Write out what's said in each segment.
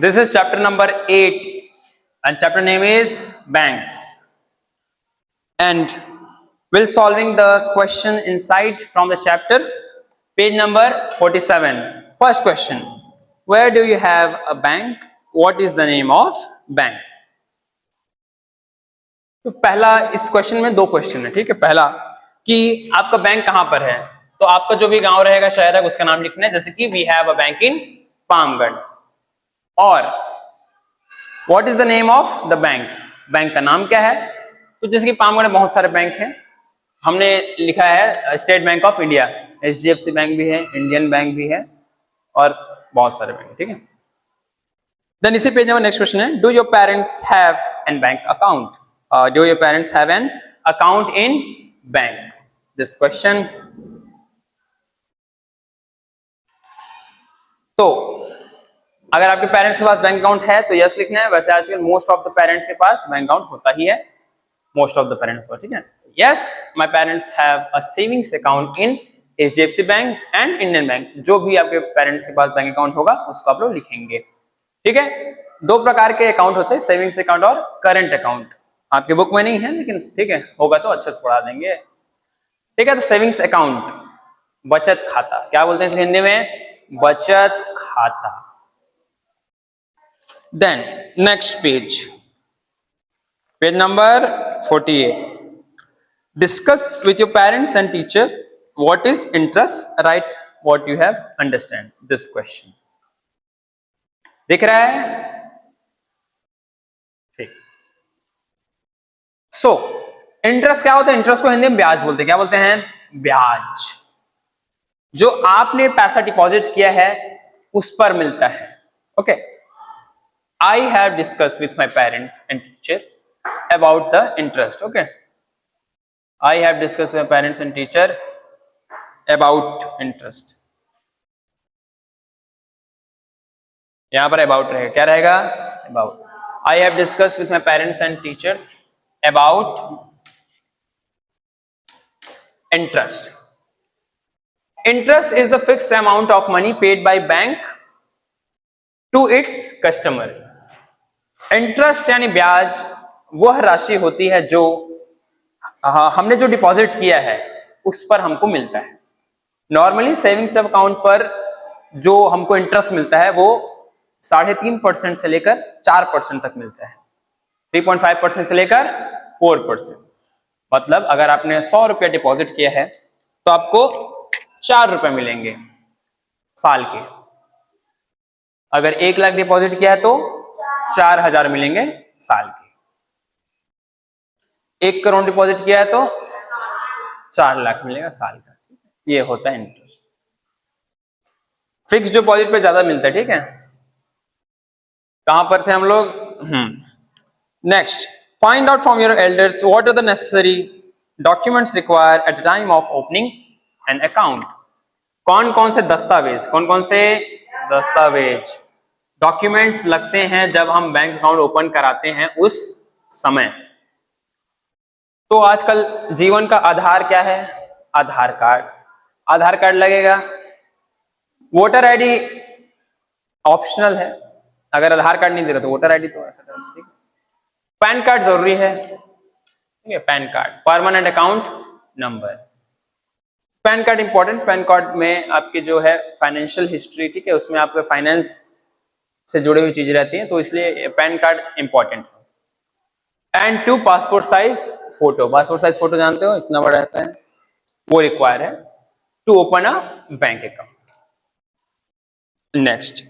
This is chapter number 8 and chapter name is banks, and we'll solving the question inside from the chapter, page number 47. First question, where do you have a bank? What is the name of bank? तो पहला इस question में दो question है, ठीक है। पहला कि आपका बैंक कहां पर है, तो आपका जो भी गांव रहेगा शहर है उसका नाम लिखना है, जैसे कि वी हैव अ बैंक इन पामगढ़। और what is the name of the bank, bank का नाम क्या है। तो जैसे कि पामगढ़ में बहुत सारे बैंक हैं, हमने लिखा है state bank of India, HDFC bank भी है, इंडियन बैंक भी है और बहुत सारे बैंक, ठीक है। देन इसी पेज में नेक्स्ट क्वेश्चन है, do your parents have an bank account, do your parents have an account in bank? This question. तो अगर आपके पेरेंट्स के पास बैंक अकाउंट है तो यस लिखना है, वैसे आजकल मोस्ट ऑफ द पेरेंट्स के पास बैंक अकाउंट होता ही है, मोस्ट ऑफ द पेरेंट्स को, ठीक है। Yes my parents have a savings account in HDFC bank and Indian bank. जो भी आपके पेरेंट्स के पास बैंक अकाउंट होगा उसको आप लोग लिखेंगे, ठीक है। दो प्रकार के अकाउंट होते हैं, सेविंग्स अकाउंट और करंट अकाउंट। आपके बुक में नहीं है लेकिन ठीक है, होगा तो अच्छे से पढ़ा देंगे, ठीक है। तो सेविंग्स अकाउंट, बचत खाता, क्या बोलते हैं हिंदी में, बचत खाता। Then next page, page number 48, discuss with your parents and teacher what is interest, right what you have understand this question. दिख रहा है, सो इंटरेस्ट क्या होता है, इंटरेस्ट को हिंदी में ब्याज बोलते हैं। क्या बोलते हैं, ब्याज। जो आपने पैसा डिपॉजिट किया है उस पर मिलता है, okay. I have discuss with my parents and teacher about the interest, okay. I have discuss with my parents and teacher about interest. यहां पर अबाउट रहेगा, क्या रहेगा, about. I have discuss with my parents and teachers about interest. Interest is the fixed amount of money paid by bank to its customer. Interest यानी ब्याज वह राशि होती है जो हमने जो डिपॉजिट किया है उस पर हमको मिलता है। नॉर्मली सेविंग्स अकाउंट पर जो हमको इंटरेस्ट मिलता है वो 3.5% से लेकर 4% तक मिलता है, 3.5% से लेकर 4%। मतलब अगर आपने 100 रुपया डिपॉजिट किया है तो आपको 4 रुपए मिलेंगे साल के। अगर 1 लाख डिपॉजिट किया है तो 4,000 मिलेंगे साल के। 1 करोड़ डिपॉजिट किया है तो 4 लाख मिलेगा साल का। ये होता है इंटरेस्ट। फिक्स डिपॉजिट पे ज्यादा मिलता है, ठीक है। कहां पर थे हम लोग, Next, find out from your elders what are the necessary documents required at the time of opening an account. कौन कौन से दस्तावेज, कौन कौन से दस्तावेज, डॉक्यूमेंट्स लगते हैं जब हम बैंक अकाउंट ओपन कराते हैं उस समय। तो आजकल जीवन का आधार क्या है, आधार कार्ड, आधार कार्ड लगेगा। वोटर आईडी ऑप्शनल है, अगर आधार कार्ड नहीं दे रहा तो वोटर आईडी तो ऐसा, ठीक है। पैन कार्ड जरूरी है, ठीक है, pan card. Permanent account number, pan card important. Pan card में आपकी जो है फाइनेंशियल हिस्ट्री, ठीक है, उसमें आपके फाइनेंस से जुड़ी हुई चीजें रहती हैं, तो इसलिए पैन कार्ड इंपॉर्टेंट है। And 2 passport size photo, passport size photo जानते हो इतना बड़ा रहता है, वो रिक्वायर है to open a bank account. Next,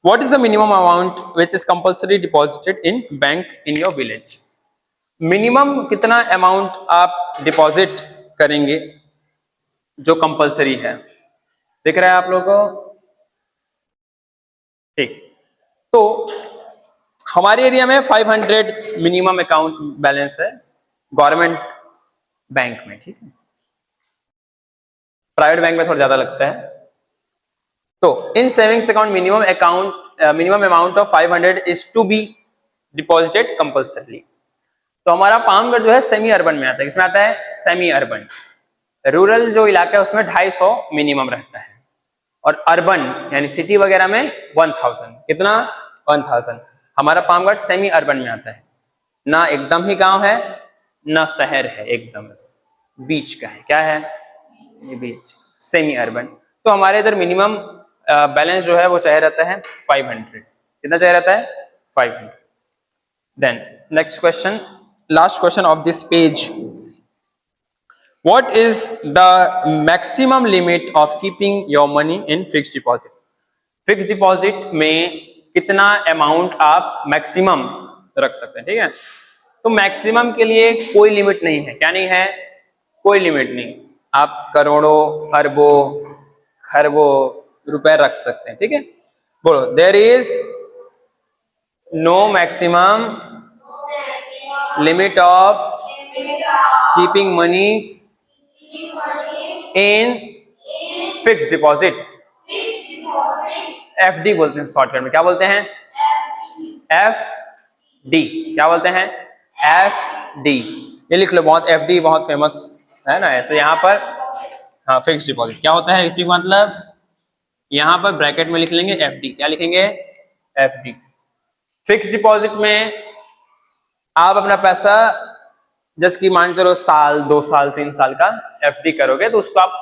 what is the minimum amount which is compulsory deposited in bank in your village? Minimum कितना अमाउंट आप डिपॉजिट करेंगे जो कंपलसरी है, दिख रहा है आप लोगों को, ठीक। तो हमारे एरिया में 500 मिनिमम अकाउंट बैलेंस है गवर्नमेंट बैंक में, ठीक है। प्राइवेट बैंक में थोड़ा ज्यादा लगता है। तो in savings account minimum amount of 500 is to be deposited compulsorily. तो हमारा पामगढ़ जो है सेमी अर्बन में आता है, इसमें आता है सेमी अर्बन। रूरल जो इलाका है उसमें 250 मिनिमम रहता है, और अर्बन यानी सिटी वगैरह में 1000। कितना, 1000। हमारा पामगढ़ सेमी अर्बन में आता है, ना एकदम ही गांव है ना शहर है, एकदम बीच का है। क्या है ये? बीच, सेमी अर्बन। तो हमारे इधर मिनिमम बैलेंस जो है वो चाहिए रहता है 500। कितना चाहिए रहता है? 500। Then next question, last question of this page, what is the maximum limit of keeping your money in fixed deposit? Fix deposit में कितना अमाउंट आप मैक्सिमम रख सकते हैं, ठीक है। तो मैक्सिमम के लिए कोई लिमिट नहीं है। क्या नहीं है? कोई लिमिट नहीं। आप करोड़ों, अरबों, खरबों रुपए रख सकते हैं, ठीक है। बोलो, there is no maximum limit of keeping money in fixed deposit. FD बोलते हैं शॉर्टकट में। क्या बोलते हैं? एफडी। क्या बोलते हैं? एफडी। ये लिख लो, बहुत एफडी बहुत फेमस है ना ऐसे यहाँ पर। हाँ, फिक्स डिपॉजिट क्या होता है? एफडी मतलब यहाँ पर ब्रैकेट में लिख लेंगे एफडी। क्या लिखेंगे? एफडी। फिक्स डिपॉजिट में आप अपना पैसा जैसे कि मान चलो साल, 2 साल, 3 साल का एफडी करोगे तो उसको आप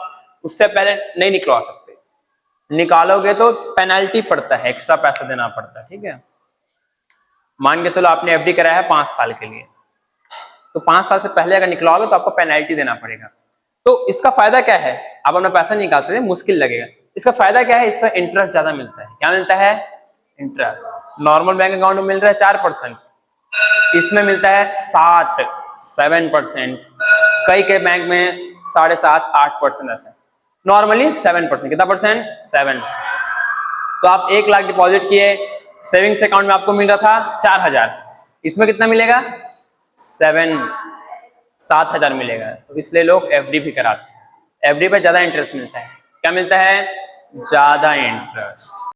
उससे पहले नहीं निकलवा सकते। निकालोगे तो पेनल्टी पड़ता है, एक्स्ट्रा पैसा देना पड़ता है, ठीक है। मान के चलो आपने एफडी कराया है 5 साल के लिए, तो 5 साल से पहले अगर निकलवाओगे तो आपको पेनल्टी देना पड़ेगा। तो इसका फायदा क्या है? आप अपना पैसा निकाल सकते, मुश्किल लगेगा। इसका फायदा क्या है? इस पर इंटरेस्ट ज्यादा मिलता है। क्या मिलता है? इंटरेस्ट। नॉर्मल बैंक अकाउंट में मिल रहा है 4%, इसमें मिलता है 7%। कई बैंक में 7.5, 8% ऐसे। नॉर्मली 7%। कितना परसेंट? 7। तो आप 1 लाख डिपॉजिट किए, सेविंग्स अकाउंट में आपको मिल रहा था 4000, इसमें कितना मिलेगा? 7,000 मिलेगा। तो इसलिए लोग एफडी भी कराते हैं। एफडी पे ज्यादा इंटरेस्ट मिलता है। क्या मिलता है? ज्यादा इंटरेस्ट।